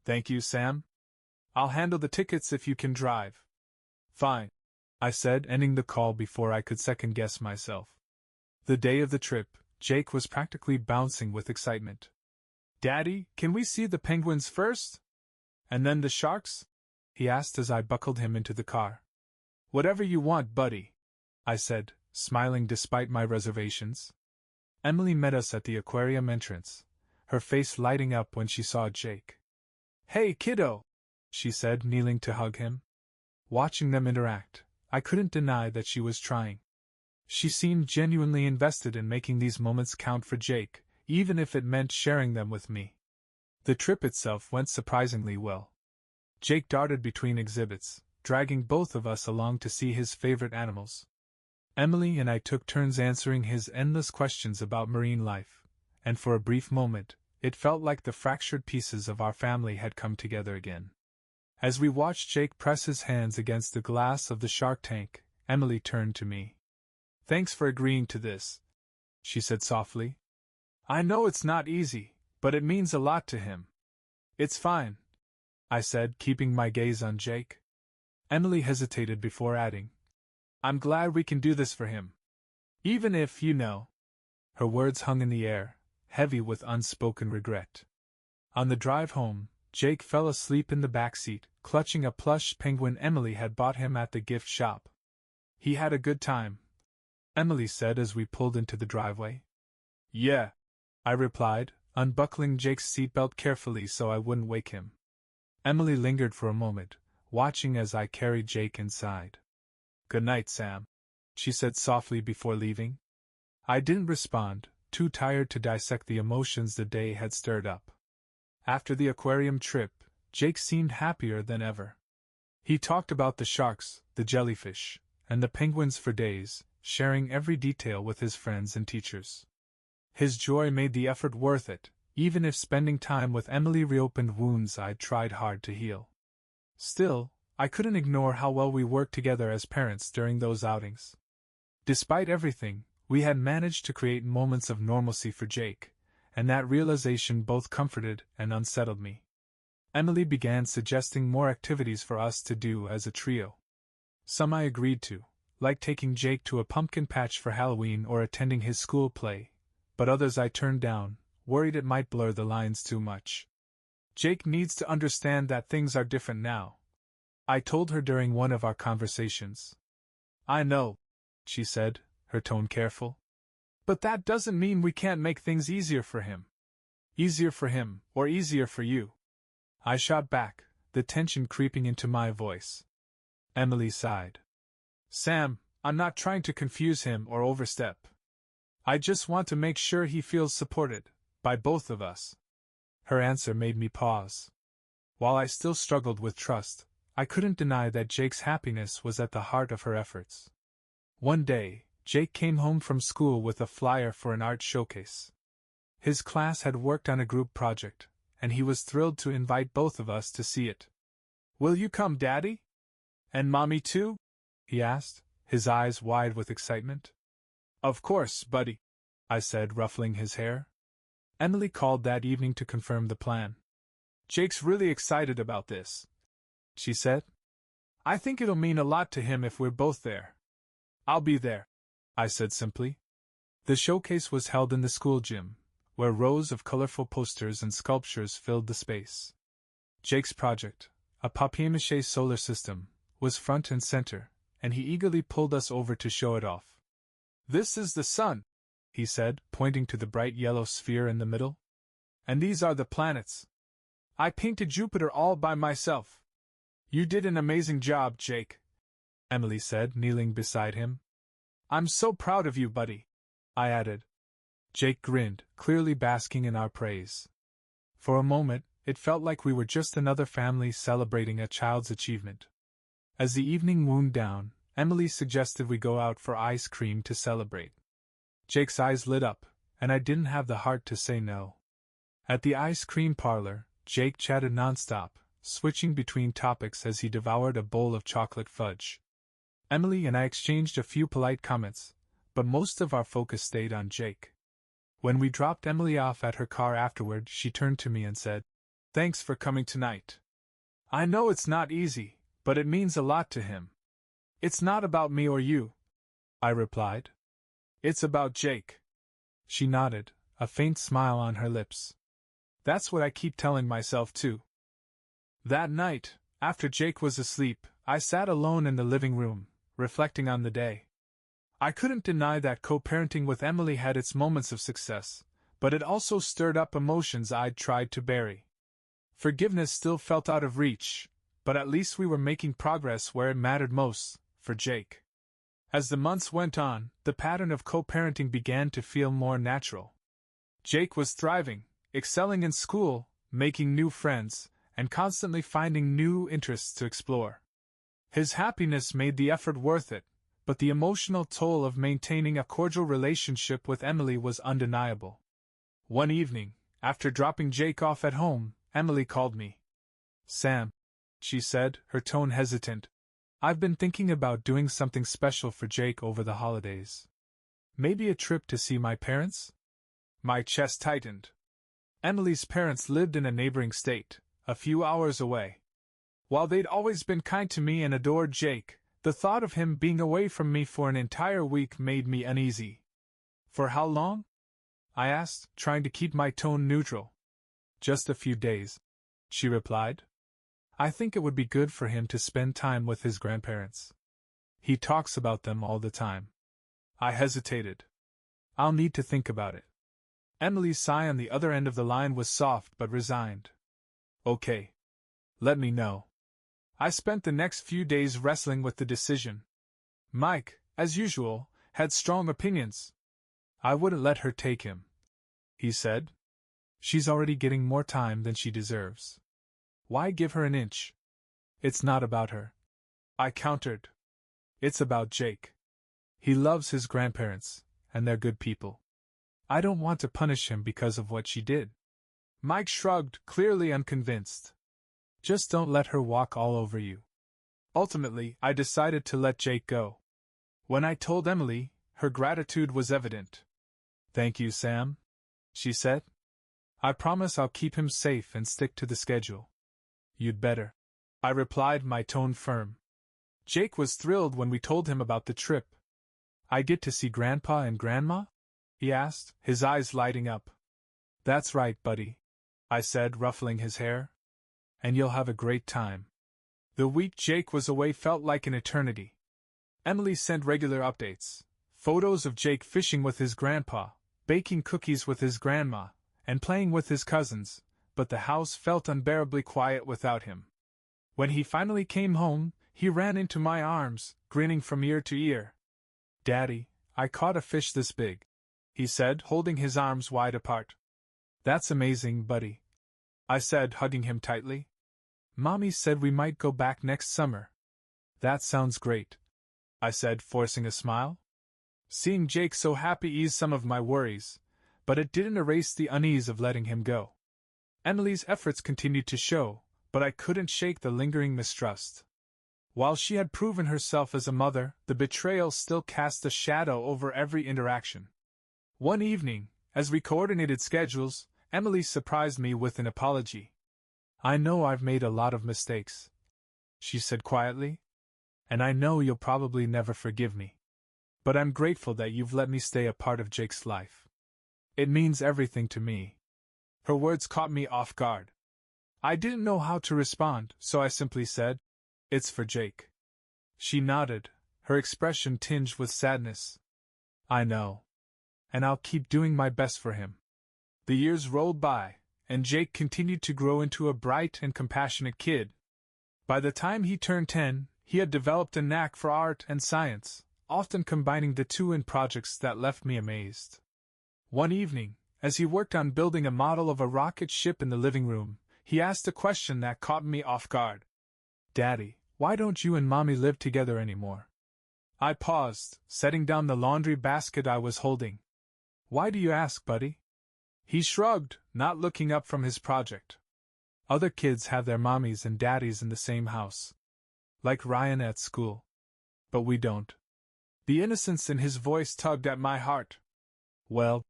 "Thank you, Sam. I'll handle the tickets if you can drive." "Fine," I said, ending the call before I could second-guess myself. The day of the trip, Jake was practically bouncing with excitement. "Daddy, can we see the penguins first? And then the sharks?" he asked as I buckled him into the car. "Whatever you want, buddy," I said, smiling despite my reservations. Emily met us at the aquarium entrance, her face lighting up when she saw Jake. "Hey, kiddo," she said, kneeling to hug him. Watching them interact, I couldn't deny that she was trying. She seemed genuinely invested in making these moments count for Jake, even if it meant sharing them with me. The trip itself went surprisingly well. Jake darted between exhibits, dragging both of us along to see his favorite animals. Emily and I took turns answering his endless questions about marine life, and for a brief moment, it felt like the fractured pieces of our family had come together again. As we watched Jake press his hands against the glass of the shark tank, Emily turned to me. "Thanks for agreeing to this," she said softly. "I know it's not easy, but it means a lot to him." "It's fine," I said, keeping my gaze on Jake. Emily hesitated before adding, "I'm glad we can do this for him. Even if, you know." Her words hung in the air, heavy with unspoken regret. On the drive home, Jake fell asleep in the back seat, clutching a plush penguin Emily had bought him at the gift shop. "He had a good time," Emily said as we pulled into the driveway. "Yeah," I replied, unbuckling Jake's seatbelt carefully so I wouldn't wake him. Emily lingered for a moment, watching as I carried Jake inside. "Good night, Sam," she said softly before leaving. I didn't respond, too tired to dissect the emotions the day had stirred up. After the aquarium trip, Jake seemed happier than ever. He talked about the sharks, the jellyfish, and the penguins for days, sharing every detail with his friends and teachers. His joy made the effort worth it, even if spending time with Emily reopened wounds I'd tried hard to heal. Still, I couldn't ignore how well we worked together as parents during those outings. Despite everything, we had managed to create moments of normalcy for Jake, and that realization both comforted and unsettled me. Emily began suggesting more activities for us to do as a trio. Some I agreed to, like taking Jake to a pumpkin patch for Halloween or attending his school play, but others I turned down, worried it might blur the lines too much. Jake needs to understand that things are different now, I told her during one of our conversations. I know, she said, her tone careful. But that doesn't mean we can't make things easier for him. Easier for him, or easier for you. I shot back, the tension creeping into my voice. Emily sighed. Sam, I'm not trying to confuse him or overstep. I just want to make sure he feels supported, by both of us. Her answer made me pause. While I still struggled with trust, I couldn't deny that Jake's happiness was at the heart of her efforts. One day, Jake came home from school with a flyer for an art showcase. His class had worked on a group project, and he was thrilled to invite both of us to see it. Will you come, Daddy? And Mommy too? He asked, his eyes wide with excitement. Of course, buddy, I said, ruffling his hair. Emily called that evening to confirm the plan. Jake's really excited about this, she said. I think it'll mean a lot to him if we're both there. I'll be there, I said simply. The showcase was held in the school gym, where rows of colorful posters and sculptures filled the space. Jake's project, a papier-mâché solar system, was front and center, and he eagerly pulled us over to show it off. This is the sun, he said, pointing to the bright yellow sphere in the middle. And these are the planets. I painted Jupiter all by myself. You did an amazing job, Jake, Emily said, kneeling beside him. I'm so proud of you, buddy, I added. Jake grinned, clearly basking in our praise. For a moment, it felt like we were just another family celebrating a child's achievement. As the evening wound down, Emily suggested we go out for ice cream to celebrate. Jake's eyes lit up, and I didn't have the heart to say no. At the ice cream parlor, Jake chatted nonstop, switching between topics as he devoured a bowl of chocolate fudge. Emily and I exchanged a few polite comments, but most of our focus stayed on Jake. When we dropped Emily off at her car afterward, she turned to me and said, Thanks for coming tonight. I know it's not easy, but it means a lot to him. It's not about me or you, I replied. It's about Jake. She nodded, a faint smile on her lips. That's what I keep telling myself too. That night, after Jake was asleep, I sat alone in the living room, reflecting on the day. I couldn't deny that co-parenting with Emily had its moments of success, but it also stirred up emotions I'd tried to bury. Forgiveness still felt out of reach, but at least we were making progress where it mattered most, for Jake. As the months went on, the pattern of co-parenting began to feel more natural. Jake was thriving, excelling in school, making new friends, and constantly finding new interests to explore. His happiness made the effort worth it, but the emotional toll of maintaining a cordial relationship with Emily was undeniable. One evening, after dropping Jake off at home, Emily called me. Sam, she said, her tone hesitant, I've been thinking about doing something special for Jake over the holidays. Maybe a trip to see my parents? My chest tightened. Emily's parents lived in a neighboring state, a few hours away. While they'd always been kind to me and adored Jake, the thought of him being away from me for an entire week made me uneasy. For how long? I asked, trying to keep my tone neutral. Just a few days, she replied. I think it would be good for him to spend time with his grandparents. He talks about them all the time. I hesitated. I'll need to think about it. Emily's sigh on the other end of the line was soft but resigned. Okay. Let me know. I spent the next few days wrestling with the decision. Mike, as usual, had strong opinions. I wouldn't let her take him, he said. She's already getting more time than she deserves. Why give her an inch? It's not about her, I countered. It's about Jake. He loves his grandparents, and they're good people. I don't want to punish him because of what she did. Mike shrugged, clearly unconvinced. Just don't let her walk all over you. Ultimately, I decided to let Jake go. When I told Emily, her gratitude was evident. Thank you, Sam, she said. I promise I'll keep him safe and stick to the schedule. You'd better, I replied, my tone firm. Jake was thrilled when we told him about the trip. I get to see Grandpa and Grandma? He asked, his eyes lighting up. That's right, buddy, I said, ruffling his hair. And you'll have a great time. The week Jake was away felt like an eternity. Emily sent regular updates, photos of Jake fishing with his grandpa, baking cookies with his grandma, and playing with his cousins, but the house felt unbearably quiet without him. When he finally came home, he ran into my arms, grinning from ear to ear. Daddy, I caught a fish this big, he said, holding his arms wide apart. That's amazing, buddy, I said, hugging him tightly. Mommy said we might go back next summer. That sounds great, I said, forcing a smile. Seeing Jake so happy eased some of my worries, but it didn't erase the unease of letting him go. Emily's efforts continued to show, but I couldn't shake the lingering mistrust. While she had proven herself as a mother, the betrayal still cast a shadow over every interaction. One evening, as we coordinated schedules, Emily surprised me with an apology. I know I've made a lot of mistakes, she said quietly, and I know you'll probably never forgive me. But I'm grateful that you've let me stay a part of Jake's life. It means everything to me. Her words caught me off guard. I didn't know how to respond, so I simply said, It's for Jake. She nodded, her expression tinged with sadness. I know. And I'll keep doing my best for him. The years rolled by, and Jake continued to grow into a bright and compassionate kid. By the time he turned 10, he had developed a knack for art and science, often combining the two in projects that left me amazed. One evening, as he worked on building a model of a rocket ship in the living room, he asked a question that caught me off guard. Daddy, why don't you and Mommy live together anymore? I paused, setting down the laundry basket I was holding. Why do you ask, buddy? He shrugged, not looking up from his project. Other kids have their mommies and daddies in the same house. Like Ryan at school. But we don't. The innocence in his voice tugged at my heart. Well,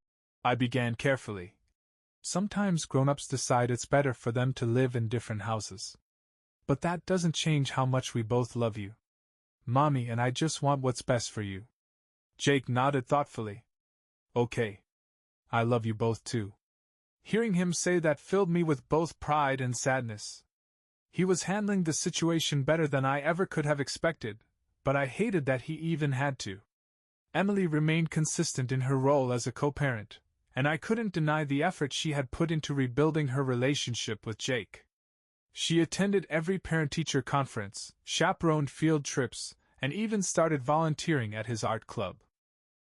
I began carefully. Sometimes grown-ups decide it's better for them to live in different houses. But that doesn't change how much we both love you. Mommy and I just want what's best for you. Jake nodded thoughtfully. Okay. I love you both too. Hearing him say that filled me with both pride and sadness. He was handling the situation better than I ever could have expected, but I hated that he even had to. Emily remained consistent in her role as a co-parent, and I couldn't deny the effort she had put into rebuilding her relationship with Jake. She attended every parent-teacher conference, chaperoned field trips, and even started volunteering at his art club.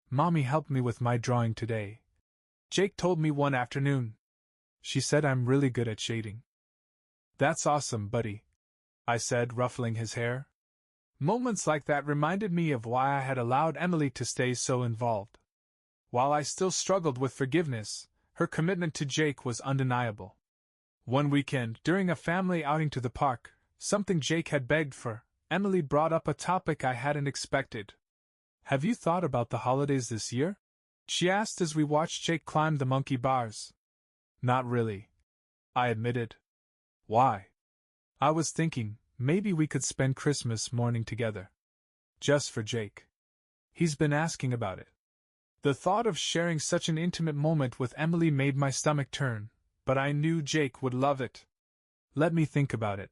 Mommy helped me with my drawing today, Jake told me one afternoon. She said I'm really good at shading. That's awesome, buddy, I said, ruffling his hair. Moments like that reminded me of why I had allowed Emily to stay so involved. While I still struggled with forgiveness, her commitment to Jake was undeniable. One weekend, during a family outing to the park, something Jake had begged for, Emily brought up a topic I hadn't expected. Have you thought about the holidays this year? She asked as we watched Jake climb the monkey bars. Not really, I admitted. Why? I was thinking, maybe we could spend Christmas morning together. Just for Jake. He's been asking about it. The thought of sharing such an intimate moment with Emily made my stomach turn, but I knew Jake would love it. Let me think about it,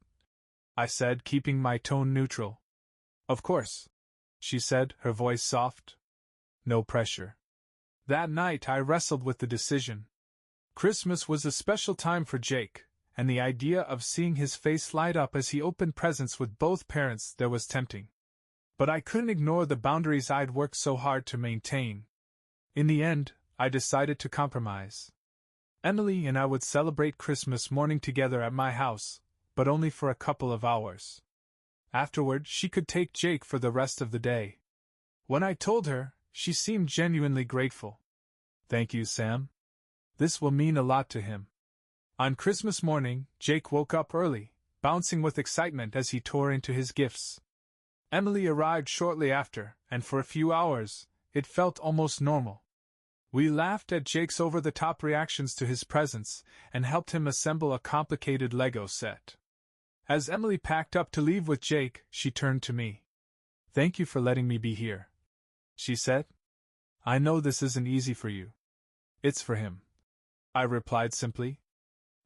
I said, keeping my tone neutral. Of course, she said, her voice soft. No pressure. That night I wrestled with the decision. Christmas was a special time for Jake, and the idea of seeing his face light up as he opened presents with both parents there was tempting. But I couldn't ignore the boundaries I'd worked so hard to maintain. In the end, I decided to compromise. Emily and I would celebrate Christmas morning together at my house, but only for a couple of hours. Afterward, she could take Jake for the rest of the day. When I told her, she seemed genuinely grateful. Thank you, Sam. This will mean a lot to him. On Christmas morning, Jake woke up early, bouncing with excitement as he tore into his gifts. Emily arrived shortly after, and for a few hours, it felt almost normal. We laughed at Jake's over-the-top reactions to his presents and helped him assemble a complicated Lego set. As Emily packed up to leave with Jake, she turned to me. Thank you for letting me be here, she said. I know this isn't easy for you. It's for him, I replied simply.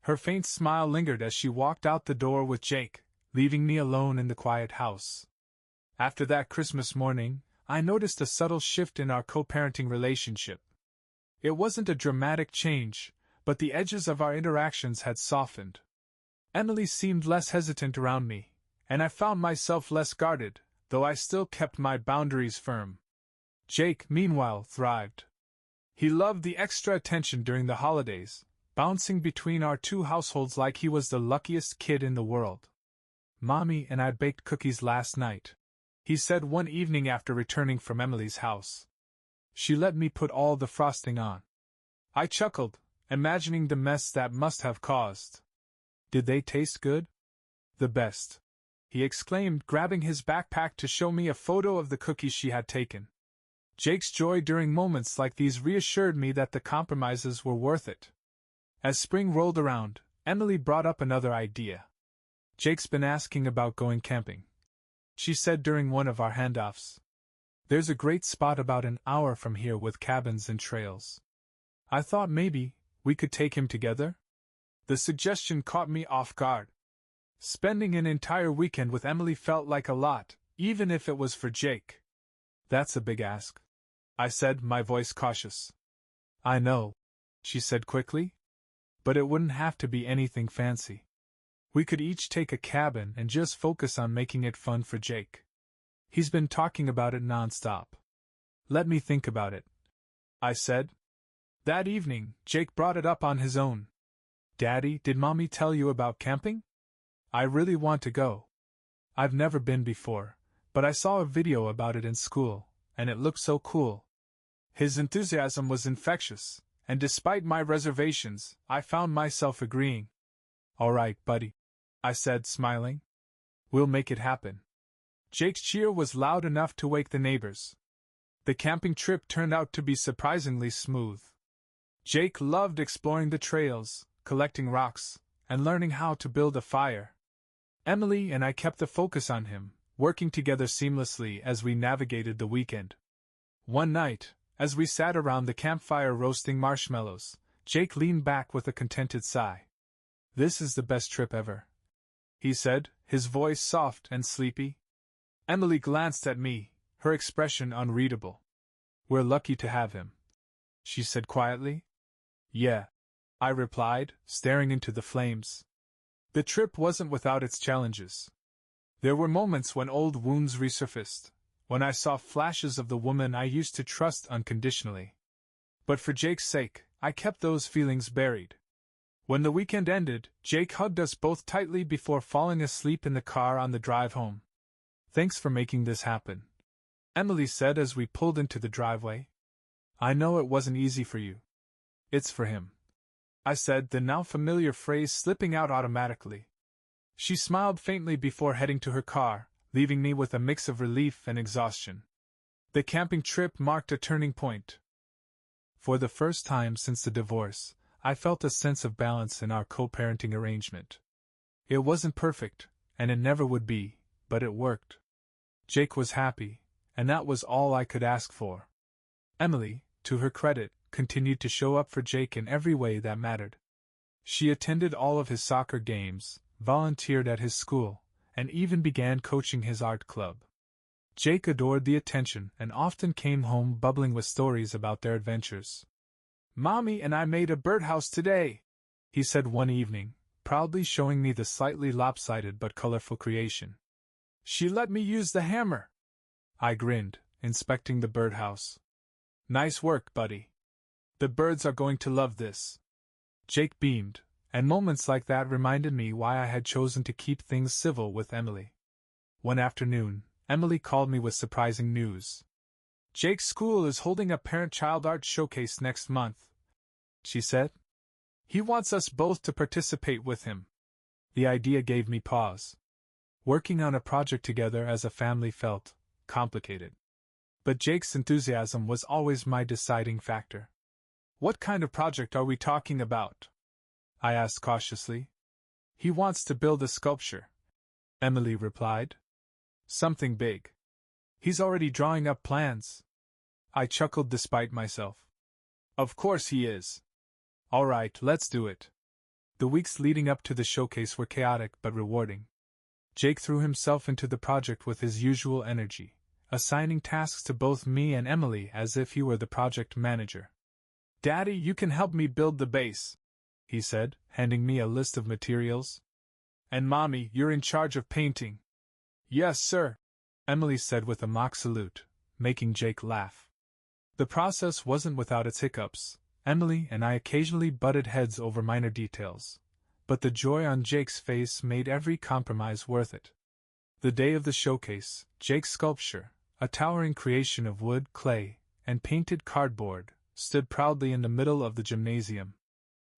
Her faint smile lingered as she walked out the door with Jake, leaving me alone in the quiet house. After that Christmas morning, I noticed a subtle shift in our co-parenting relationship. It wasn't a dramatic change, but the edges of our interactions had softened. Emily seemed less hesitant around me, and I found myself less guarded, though I still kept my boundaries firm. Jake, meanwhile, thrived. He loved the extra attention during the holidays, bouncing between our two households like he was the luckiest kid in the world. Mommy and I baked cookies last night, he said one evening after returning from Emily's house. She let me put all the frosting on. I chuckled, imagining the mess that must have caused. Did they taste good? The best, he exclaimed, grabbing his backpack to show me a photo of the cookies she had taken. Jake's joy during moments like these reassured me that the compromises were worth it. As spring rolled around, Emily brought up another idea. Jake's been asking about going camping, she said during one of our handoffs. There's a great spot about an hour from here with cabins and trails. I thought maybe we could take him together? The suggestion caught me off guard. Spending an entire weekend with Emily felt like a lot, even if it was for Jake. That's a big ask, I said, my voice cautious. I know, she said quickly. But it wouldn't have to be anything fancy. We could each take a cabin and just focus on making it fun for Jake. He's been talking about it nonstop. Let me think about it, I said. That evening, Jake brought it up on his own. Daddy, did Mommy tell you about camping? I really want to go. I've never been before, but I saw a video about it in school, and it looked so cool. His enthusiasm was infectious, and despite my reservations, I found myself agreeing. All right, buddy, I said, smiling. We'll make it happen. Jake's cheer was loud enough to wake the neighbors. The camping trip turned out to be surprisingly smooth. Jake loved exploring the trails, collecting rocks, and learning how to build a fire. Emily and I kept the focus on him, working together seamlessly as we navigated the weekend. One night, as we sat around the campfire roasting marshmallows, Jake leaned back with a contented sigh. This is the best trip ever, he said, his voice soft and sleepy. Emily glanced at me, her expression unreadable. We're lucky to have him, she said quietly. Yeah, I replied, staring into the flames. The trip wasn't without its challenges. There were moments when old wounds resurfaced, when I saw flashes of the woman I used to trust unconditionally. But for Jake's sake, I kept those feelings buried. When the weekend ended, Jake hugged us both tightly before falling asleep in the car on the drive home. Thanks for making this happen, Emily said as we pulled into the driveway. I know it wasn't easy for you. It's for him, I said, the now familiar phrase slipping out automatically. She smiled faintly before heading to her car, leaving me with a mix of relief and exhaustion. The camping trip marked a turning point. For the first time since the divorce, I felt a sense of balance in our co-parenting arrangement. It wasn't perfect, and it never would be, but it worked. Jake was happy, and that was all I could ask for. Emily, to her credit, continued to show up for Jake in every way that mattered. She attended all of his soccer games, volunteered at his school, and even began coaching his art club. Jake adored the attention and often came home bubbling with stories about their adventures. Mommy and I made a birdhouse today, he said one evening, proudly showing me the slightly lopsided but colorful creation. She let me use the hammer. I grinned, inspecting the birdhouse. Nice work, buddy. The birds are going to love this. Jake beamed, and moments like that reminded me why I had chosen to keep things civil with Emily. One afternoon, Emily called me with surprising news. Jake's school is holding a parent-child art showcase next month, she said. He wants us both to participate with him. The idea gave me pause. Working on a project together as a family felt complicated. But Jake's enthusiasm was always my deciding factor. What kind of project are we talking about? I asked cautiously. He wants to build a sculpture, Emily replied. Something big. He's already drawing up plans. I chuckled despite myself. Of course he is. All right, let's do it. The weeks leading up to the showcase were chaotic but rewarding. Jake threw himself into the project with his usual energy, assigning tasks to both me and Emily as if he were the project manager. Daddy, you can help me build the base, he said, handing me a list of materials. And Mommy, you're in charge of painting. Yes, sir, Emily said with a mock salute, making Jake laugh. The process wasn't without its hiccups. Emily and I occasionally butted heads over minor details, but the joy on Jake's face made every compromise worth it. The day of the showcase, Jake's sculpture, a towering creation of wood, clay, and painted cardboard, stood proudly in the middle of the gymnasium.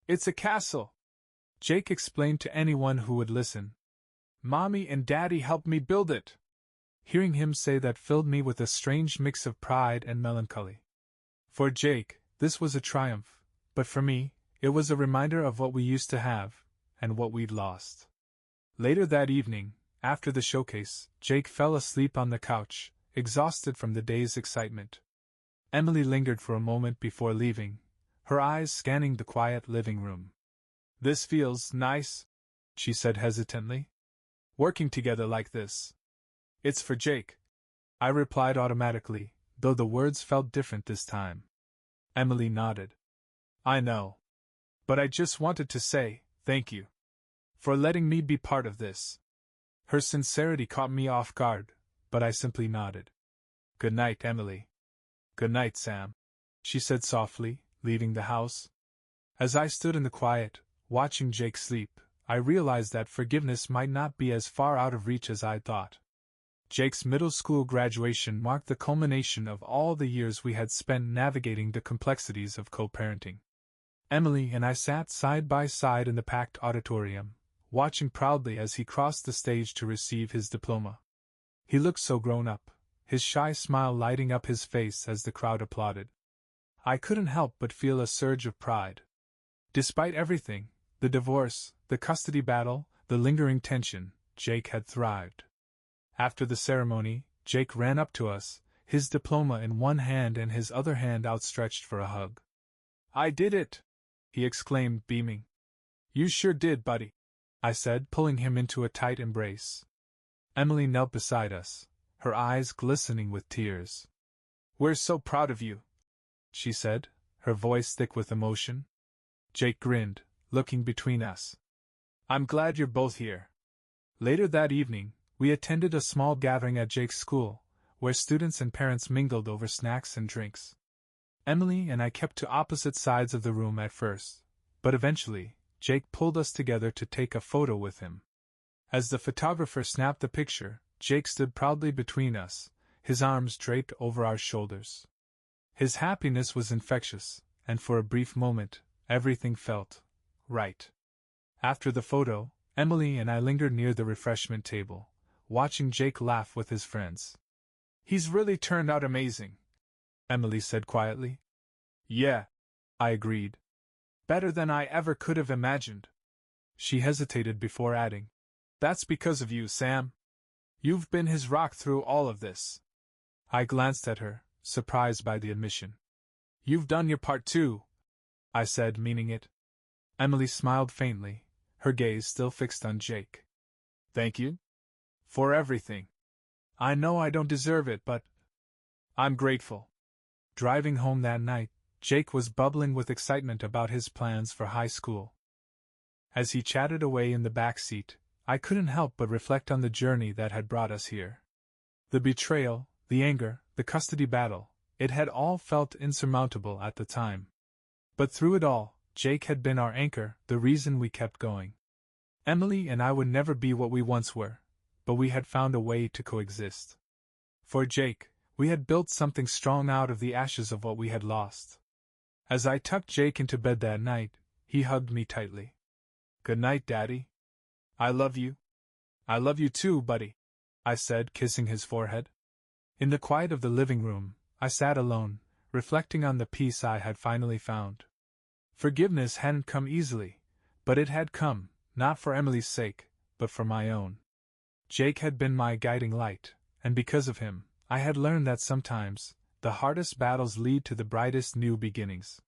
It's a castle, Jake explained to anyone who would listen. Mommy and Daddy helped me build it. Hearing him say that filled me with a strange mix of pride and melancholy. For Jake, this was a triumph, but for me, it was a reminder of what we used to have, and what we'd lost. Later that evening, after the showcase, Jake fell asleep on the couch, exhausted from the day's excitement. Emily lingered for a moment before leaving, her eyes scanning the quiet living room. This feels nice, she said hesitantly. Working together like this. It's for Jake, I replied automatically, though the words felt different this time. Emily nodded. I know. But I just wanted to say, thank you. For letting me be part of this. Her sincerity caught me off guard, but I simply nodded. Good night, Emily. Good night, Sam, she said softly, leaving the house. As I stood in the quiet, watching Jake sleep, I realized that forgiveness might not be as far out of reach as I'd thought. Jake's middle school graduation marked the culmination of all the years we had spent navigating the complexities of co-parenting. Emily and I sat side by side in the packed auditorium, watching proudly as he crossed the stage to receive his diploma. He looked so grown up, his shy smile lighting up his face as the crowd applauded. I couldn't help but feel a surge of pride. Despite everything, the divorce, the custody battle, the lingering tension, Jake had thrived. After the ceremony, Jake ran up to us, his diploma in one hand and his other hand outstretched for a hug. I did it! He exclaimed, beaming. You sure did, buddy, I said, pulling him into a tight embrace. Emily knelt beside us, her eyes glistening with tears. We're so proud of you, she said, her voice thick with emotion. Jake grinned, looking between us. I'm glad you're both here. Later that evening, we attended a small gathering at Jake's school, where students and parents mingled over snacks and drinks. Emily and I kept to opposite sides of the room at first, but eventually, Jake pulled us together to take a photo with him. As the photographer snapped the picture, Jake stood proudly between us, his arms draped over our shoulders. His happiness was infectious, and for a brief moment, everything felt right. After the photo, Emily and I lingered near the refreshment table, watching Jake laugh with his friends. He's really turned out amazing, Emily said quietly. Yeah, I agreed. Better than I ever could have imagined. She hesitated before adding, That's because of you, Sam. You've been his rock through all of this. I glanced at her, surprised by the admission. You've done your part too, I said, meaning it. Emily smiled faintly, her gaze still fixed on Jake. Thank you? For everything. I know I don't deserve it, but I'm grateful. Driving home that night, Jake was bubbling with excitement about his plans for high school. As he chatted away in the back seat, I couldn't help but reflect on the journey that had brought us here. The betrayal, the anger, the custody battle, it had all felt insurmountable at the time. But through it all, Jake had been our anchor, the reason we kept going. Emily and I would never be what we once were, but we had found a way to coexist. For Jake, We had built something strong out of the ashes of what we had lost. As I tucked Jake into bed that night, he hugged me tightly. "Good night, Daddy. I love you." "I love you too, buddy," I said, kissing his forehead. In the quiet of the living room, I sat alone, reflecting on the peace I had finally found. Forgiveness hadn't come easily, but it had come, not for Emily's sake, but for my own. Jake had been my guiding light, and because of him, I had learned that sometimes, the hardest battles lead to the brightest new beginnings.